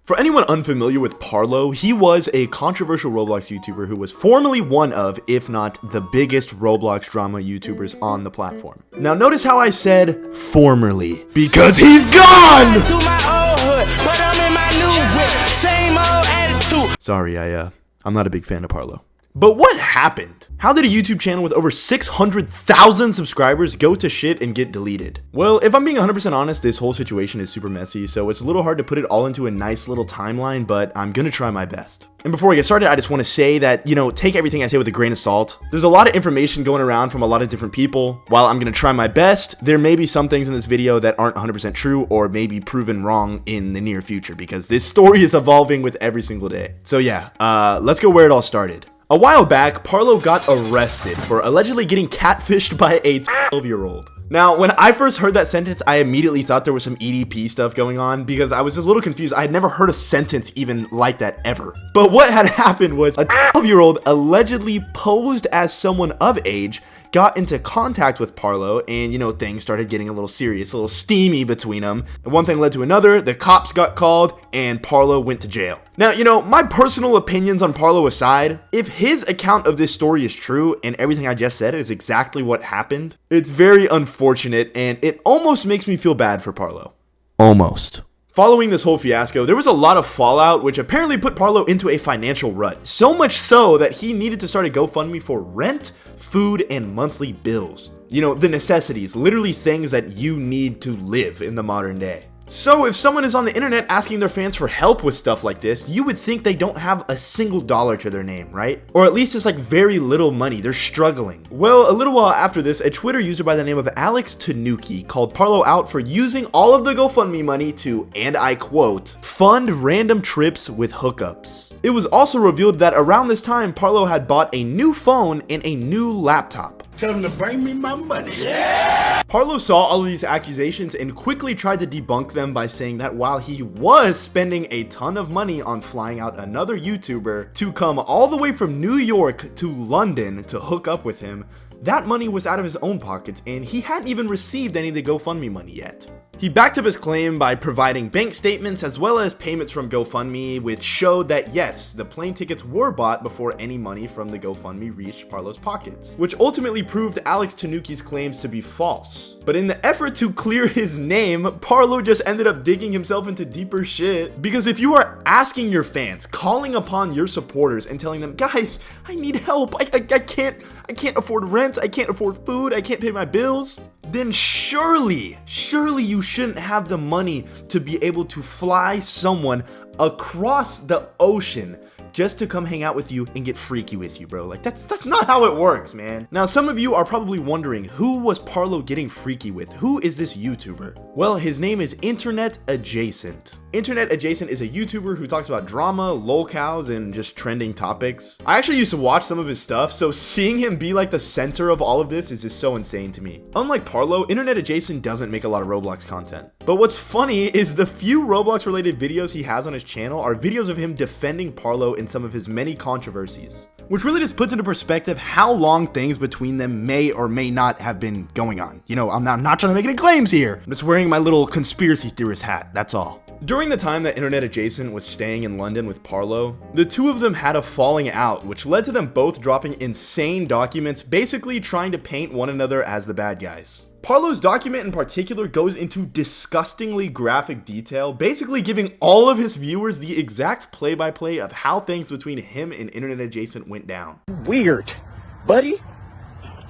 For anyone unfamiliar with Parlo, he was a controversial Roblox YouTuber who was formerly one of, if not the biggest Roblox drama YouTubers on the platform. Now notice how I said formerly, because he's gone! Sorry, I'm not a big fan of Parlo. But what happened? How did a YouTube channel with over 600,000 subscribers go to shit and get deleted? Well, if I'm being 100% honest, this whole situation is super messy, so it's a little hard to put it all into a nice little timeline, but I'm gonna try my best. And before I get started, I just want to say that, take everything I say with a grain of salt. There's a lot of information going around from a lot of different people. While I'm gonna try my best, there may be some things in this video that aren't 100% true or may be proven wrong in the near future, because this story is evolving with every single day. So yeah, let's go where it all started. A while back, Parlo got arrested for allegedly getting catfished by a 12-year-old. Now, when I first heard that sentence, I immediately thought there was some EDP stuff going on because I was just a little confused. I had never heard a sentence even like that ever. But what had happened was a 12-year-old allegedly posed as someone of age, got into contact with Parlo, and things started getting a little serious, a little steamy between them. And one thing led to another, the cops got called, and Parlo went to jail. Now, my personal opinions on Parlo aside, if his account of this story is true and everything I just said is exactly what happened, it's very unfortunate and it almost makes me feel bad for Parlo. Almost. Following this whole fiasco, there was a lot of fallout, which apparently put Parlo into a financial rut. So much so that he needed to start a GoFundMe for rent, food, and monthly bills. The necessities, literally things that you need to live in the modern day. So if someone is on the internet asking their fans for help with stuff like this, you would think they don't have a single dollar to their name, right? Or at least it's like very little money, they're struggling. Well, a little while after this, a Twitter user by the name of Alex Tanuki called Parlo out for using all of the GoFundMe money to, and I quote, fund random trips with hookups. It was also revealed that around this time, Parlo had bought a new phone and a new laptop. Tell them to bring me my money. Yeah! Parlo saw all of these accusations and quickly tried to debunk them by saying that while he was spending a ton of money on flying out another YouTuber to come all the way from New York to London to hook up with him, that money was out of his own pockets and he hadn't even received any of the GoFundMe money yet. He backed up his claim by providing bank statements as well as payments from GoFundMe, which showed that yes, the plane tickets were bought before any money from the GoFundMe reached Parlo's pockets, which ultimately proved Alex Tanuki's claims to be false. But in the effort to clear his name, Parlo just ended up digging himself into deeper shit. Because if you are asking your fans, calling upon your supporters and telling them, guys, I need help, I can't afford rent, I can't afford food, I can't pay my bills, then surely you shouldn't have the money to be able to fly someone across the ocean just to come hang out with you and get freaky with you, bro. Like, that's not how it works, man. Now, some of you are probably wondering, who was Parlo getting freaky with? Who is this YouTuber? Well, his name is Internet Adjacent. Internet Adjacent is a YouTuber who talks about drama, lolcows, and just trending topics. I actually used to watch some of his stuff, so seeing him be like the center of all of this is just so insane to me. Unlike Parlo, Internet Adjacent doesn't make a lot of Roblox content. But what's funny is the few Roblox related videos he has on his channel are videos of him defending Parlo in some of his many controversies, which really just puts into perspective how long things between them may or may not have been going on. I'm not trying to make any claims here. I'm just wearing my little conspiracy theorist hat, that's all. During the time that Internet Adjacent was staying in London with Parlo, the two of them had a falling out, which led to them both dropping insane documents, basically trying to paint one another as the bad guys. Parlo's document in particular goes into disgustingly graphic detail, basically giving all of his viewers the exact play-by-play of how things between him and Internet Adjacent went down. Weird, buddy.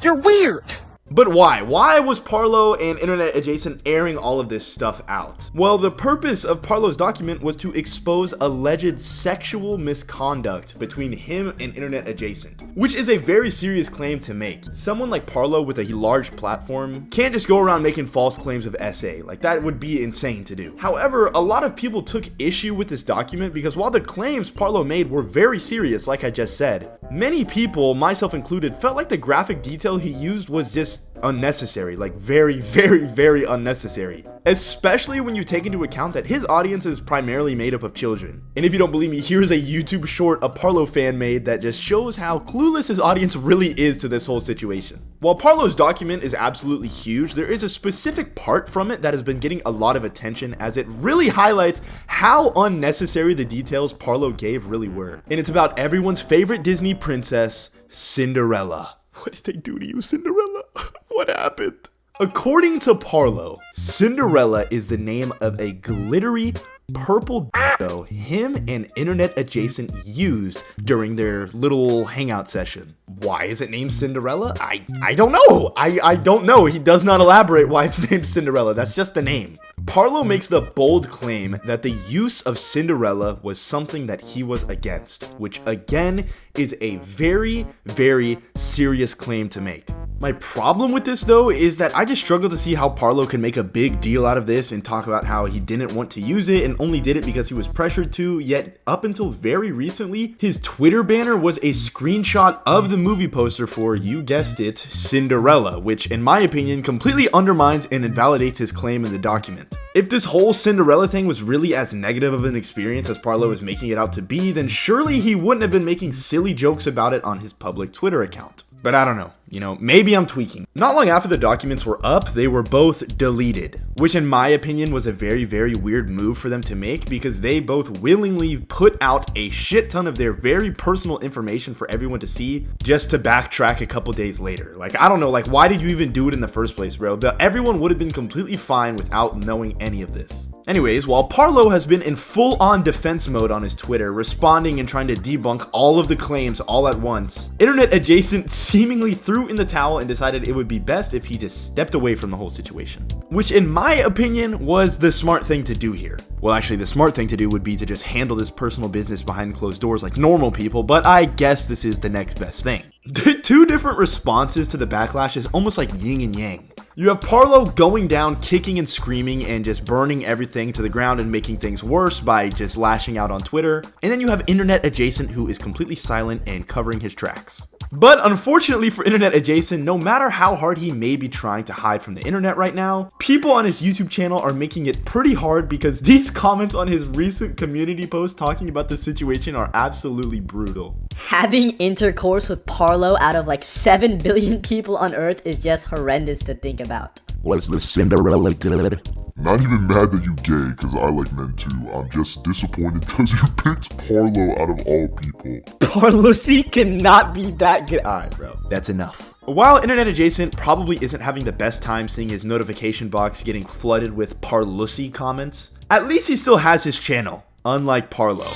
You're weird. But why? Why was Parlo and Internet Adjacent airing all of this stuff out? Well, the purpose of Parlo's document was to expose alleged sexual misconduct between him and Internet Adjacent, which is a very serious claim to make. Someone like Parlo with a large platform can't just go around making false claims of SA. Like, that would be insane to do. However, a lot of people took issue with this document because while the claims Parlo made were very serious, like I just said, many people, myself included, felt like the graphic detail he used was just just unnecessary, like very, very, very unnecessary. Especially when you take into account that his audience is primarily made up of children. And if you don't believe me, here's a YouTube short a Parlo fan made that just shows how clueless his audience really is to this whole situation. While Parlo's document is absolutely huge, there is a specific part from it that has been getting a lot of attention as it really highlights how unnecessary the details Parlo gave really were. And it's about everyone's favorite Disney princess, Cinderella. What did they do to you, Cinderella? What happened? According to Parlo, Cinderella is the name of a glittery purple dildo him and internet adjacent used during their little hangout session. Why is it named Cinderella? I don't know. I don't know. He does not elaborate why it's named Cinderella. That's just the name. Parlo makes the bold claim that the use of Cinderella was something that he was against, which again is a very, very serious claim to make. My problem with this though is that I just struggle to see how Parlo can make a big deal out of this and talk about how he didn't want to use it and only did it because he was pressured to, yet up until very recently, his Twitter banner was a screenshot of the movie poster for, you guessed it, Cinderella, which in my opinion completely undermines and invalidates his claim in the document. If this whole Cinderella thing was really as negative of an experience as Parlo is making it out to be, then surely he wouldn't have been making silly jokes about it on his public Twitter account. But I don't know, maybe I'm tweaking. Not long after the documents were up, they were both deleted, which in my opinion was a very, very weird move for them to make because they both willingly put out a shit ton of their very personal information for everyone to see just to backtrack a couple days later. Like, I don't know, like why did you even do it in the first place, bro? Everyone would have been completely fine without knowing any of this. Anyways, while Parlo has been in full-on defense mode on his Twitter, responding and trying to debunk all of the claims all at once, internet adjacent seemingly threw in the towel and decided it would be best if he just stepped away from the whole situation. Which in my opinion was the smart thing to do here. Well, actually the smart thing to do would be to just handle this personal business behind closed doors like normal people, but I guess this is the next best thing. The two different responses to the backlash is almost like yin and yang. You have Parlo going down, kicking and screaming and just burning everything to the ground and making things worse by just lashing out on Twitter. And then you have internet adjacent who is completely silent and covering his tracks. But unfortunately for internet adjacent, no matter how hard he may be trying to hide from the internet right now, people on his YouTube channel are making it pretty hard because these comments on his recent community post talking about the situation are absolutely brutal. Having intercourse with Parlo out of like 7 billion people on Earth is just horrendous to think about. Was the Cinderella good? Not even mad that you gay, cause I like men too. I'm just disappointed cause you picked Parlo out of all people. Parlosi cannot be that good. Alright bro, that's enough. While internet adjacent probably isn't having the best time seeing his notification box getting flooded with Parlosi comments, at least he still has his channel, unlike Parlo.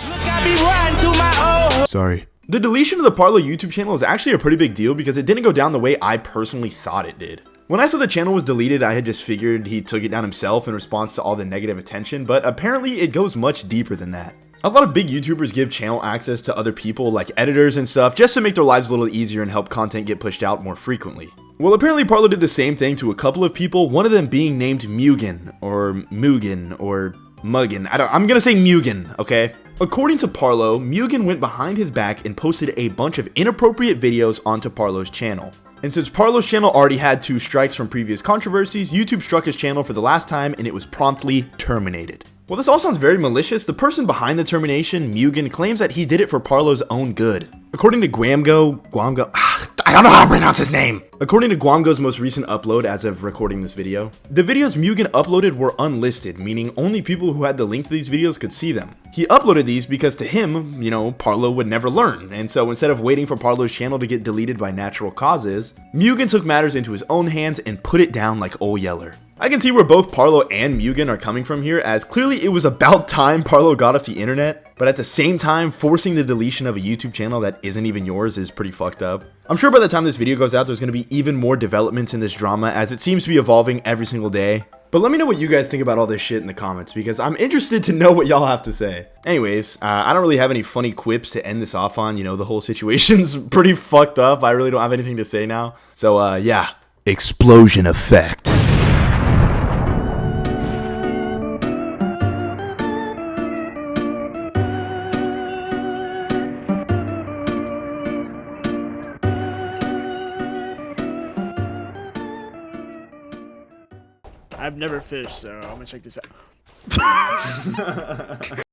Sorry. The deletion of the Parlo YouTube channel is actually a pretty big deal because it didn't go down the way I personally thought it did. When I saw the channel was deleted, I had just figured he took it down himself in response to all the negative attention, but apparently it goes much deeper than that. A lot of big YouTubers give channel access to other people like editors and stuff just to make their lives a little easier and help content get pushed out more frequently. Well, apparently Parlo did the same thing to a couple of people, one of them being named Mugen, or Mugen, or Muggin. I'm gonna say Mugen, okay? According to Parlo, Mugen went behind his back and posted a bunch of inappropriate videos onto Parlo's channel. And since Parlo's channel already had 2 strikes from previous controversies, YouTube struck his channel for the last time and it was promptly terminated. While this all sounds very malicious, the person behind the termination, Mugen, claims that he did it for Parlo's own good. According to Guamgo, I don't know how to pronounce his name. According to Guamgo's most recent upload as of recording this video, the videos Mugen uploaded were unlisted, meaning only people who had the link to these videos could see them. He uploaded these because to him, Parlo would never learn, and so instead of waiting for Parlo's channel to get deleted by natural causes, Mugen took matters into his own hands and put it down like Ol Yeller. I can see where both Parlo and Mugen are coming from here, as clearly it was about time Parlo got off the internet, but at the same time, forcing the deletion of a YouTube channel that isn't even yours is pretty fucked up. I'm sure by the time this video goes out, there's going to be even more developments in this drama, as it seems to be evolving every single day. But let me know what you guys think about all this shit in the comments, because I'm interested to know what y'all have to say. Anyways, I don't really have any funny quips to end this off on. The whole situation's pretty fucked up. I really don't have anything to say now. So, yeah. Explosion effect. I've never fished, so I'm gonna check this out.